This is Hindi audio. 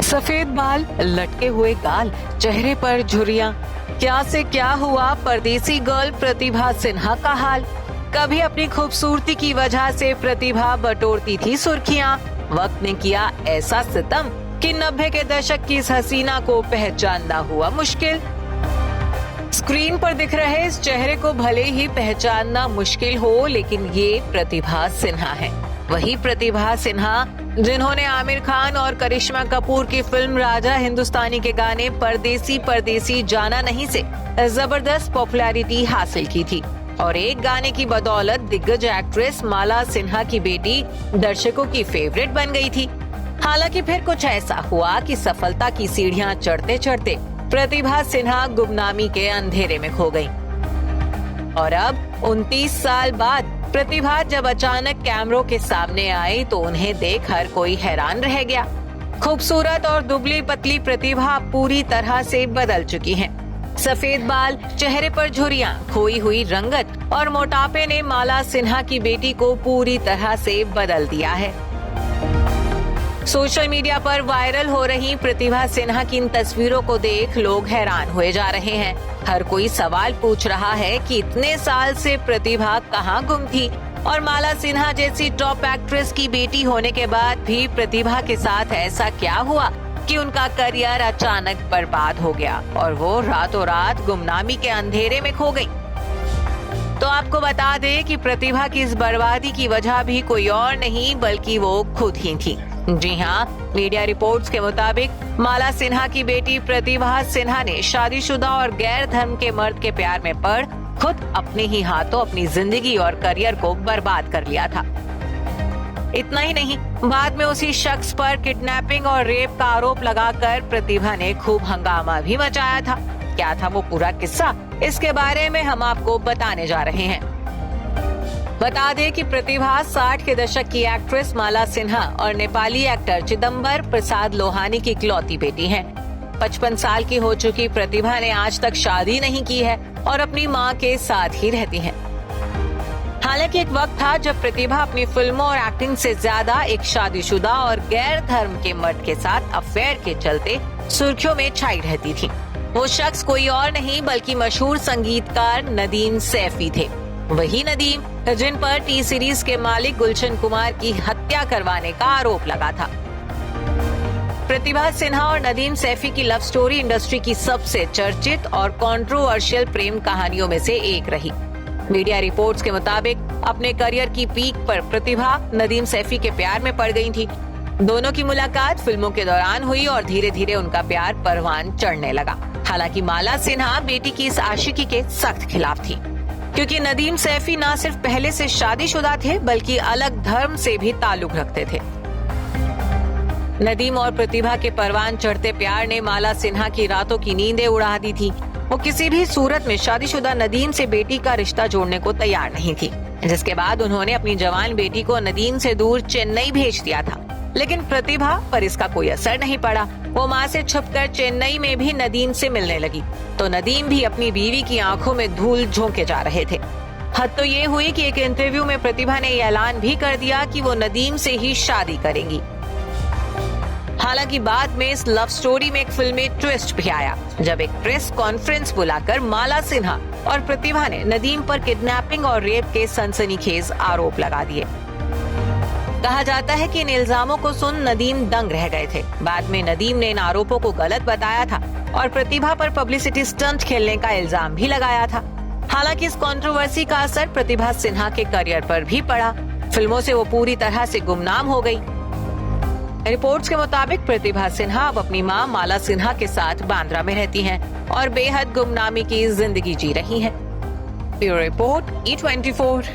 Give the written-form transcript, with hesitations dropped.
सफेद बाल, लटके हुए गाल, चेहरे पर झुर्रियां, क्या से क्या हुआ परदेसी गर्ल प्रतिभा सिन्हा का हाल। कभी अपनी खूबसूरती की वजह से प्रतिभा बटोरती थी सुर्खियां। वक्त ने किया ऐसा सितम कि 90 के दशक की इस हसीना को पहचानना हुआ मुश्किल। स्क्रीन पर दिख रहे इस चेहरे को भले ही पहचानना मुश्किल हो, लेकिन ये प्रतिभा सिन्हा है। वही प्रतिभा सिन्हा जिन्होंने आमिर खान और करिश्मा कपूर की फिल्म राजा हिंदुस्तानी के गाने परदेसी परदेसी जाना नहीं से जबरदस्त पॉपुलैरिटी हासिल की थी और एक गाने की बदौलत दिग्गज एक्ट्रेस माला सिन्हा की बेटी दर्शकों की फेवरेट बन गई थी। हालांकि फिर कुछ ऐसा हुआ कि सफलता की सीढ़ियां चढ़ते चढ़ते प्रतिभा सिन्हा गुमनामी के अंधेरे में खो गई। और अब 29 साल बाद प्रतिभा जब अचानक कैमरों के सामने आई तो उन्हें देख हर कोई हैरान रह गया। खूबसूरत और दुबली पतली प्रतिभा पूरी तरह से बदल चुकी हैं। सफेद बाल, चेहरे पर झुर्रियां, खोई हुई रंगत और मोटापे ने माला सिन्हा की बेटी को पूरी तरह से बदल दिया है। सोशल मीडिया पर वायरल हो रही प्रतिभा सिन्हा की इन तस्वीरों को देख लोग हैरान हुए जा रहे हैं। हर कोई सवाल पूछ रहा है कि इतने साल से प्रतिभा कहां गुम थी और माला सिन्हा जैसी टॉप एक्ट्रेस की बेटी होने के बाद भी प्रतिभा के साथ ऐसा क्या हुआ कि उनका करियर अचानक बर्बाद हो गया और वो रातों रात गुमनामी के अंधेरे में खो गई। तो आपको बता दें कि प्रतिभा की इस बर्बादी की वजह भी कोई और नहीं बल्कि वो खुद ही थी। जी हाँ, मीडिया रिपोर्ट्स के मुताबिक माला सिन्हा की बेटी प्रतिभा सिन्हा ने शादीशुदा और गैर धर्म के मर्द के प्यार में पड़ खुद अपने ही हाथों अपनी जिंदगी और करियर को बर्बाद कर लिया था। इतना ही नहीं, बाद में उसी शख्स पर किडनैपिंग और रेप का आरोप लगाकर प्रतिभा ने खूब हंगामा भी मचाया था। क्या था वो पूरा किस्सा, इसके बारे में हम आपको बताने जा रहे हैं। बता दें कि प्रतिभा 60 के दशक की एक्ट्रेस माला सिन्हा और नेपाली एक्टर चिदम्बर प्रसाद लोहानी की इकलौती बेटी हैं। 55 साल की हो चुकी प्रतिभा ने आज तक शादी नहीं की है और अपनी मां के साथ ही रहती हैं। हालांकि एक वक्त था जब प्रतिभा अपनी फिल्मों और एक्टिंग से ज्यादा एक शादीशुदा और गैर धर्म के मर्द के साथ अफेयर के चलते सुर्खियों में छाई रहती थी। वो शख्स कोई और नहीं बल्कि मशहूर संगीतकार नदीम सैफी थे। वही नदीम जिन पर टी सीरीज के मालिक गुलशन कुमार की हत्या करवाने का आरोप लगा था। प्रतिभा सिन्हा और नदीम सैफी की लव स्टोरी इंडस्ट्री की सबसे चर्चित और कंट्रोवर्शियल प्रेम कहानियों में से एक रही। मीडिया रिपोर्ट्स के मुताबिक अपने करियर की पीक पर प्रतिभा नदीम सैफी के प्यार में पड़ गई थी। दोनों की मुलाकात फिल्मों के दौरान हुई और धीरे धीरे उनका प्यार परवान चढ़ने लगा। हालांकि माला सिन्हा बेटी की इस आशिकी के सख्त खिलाफ थी, क्योंकि नदीम सैफी न सिर्फ पहले से शादीशुदा थे बल्कि अलग धर्म से भी ताल्लुक रखते थे। नदीम और प्रतिभा के परवान चढ़ते प्यार ने माला सिन्हा की रातों की नींदें उड़ा दी थी। वो किसी भी सूरत में शादीशुदा नदीम से बेटी का रिश्ता जोड़ने को तैयार नहीं थी, जिसके बाद उन्होंने अपनी जवान बेटी को नदीम से दूर चेन्नई भेज दिया था। लेकिन प्रतिभा पर इसका कोई असर नहीं पड़ा। वो मां से छुपकर चेन्नई में भी नदीम से मिलने लगी, तो नदीम भी अपनी बीवी की आंखों में धूल झोंके जा रहे थे। हद तो ये हुई कि एक इंटरव्यू में प्रतिभा ने ऐलान भी कर दिया कि वो नदीम से ही शादी करेंगी। हालांकि बाद में इस लव स्टोरी में एक फिल्मी ट्विस्ट भी आया, जब एक प्रेस कॉन्फ्रेंस बुलाकर माला सिन्हा और प्रतिभा ने नदीम पर किडनैपिंग और रेप के सनसनीखेज आरोप लगा दिए। कहा जाता है कि इन इल्जामों को सुन नदीम दंग रह गए थे। बाद में नदीम ने इन आरोपों को गलत बताया था और प्रतिभा पर पब्लिसिटी स्टंट खेलने का इल्जाम भी लगाया था। हालांकि इस कंट्रोवर्सी का असर प्रतिभा सिन्हा के करियर पर भी पड़ा। फिल्मों से वो पूरी तरह से गुमनाम हो गई। रिपोर्ट्स के मुताबिक प्रतिभा सिन्हा अब अपनी मां माला सिन्हा के साथ बांद्रा में रहती हैं और बेहद गुमनामी की जिंदगी जी रही हैं। Bureau report E24।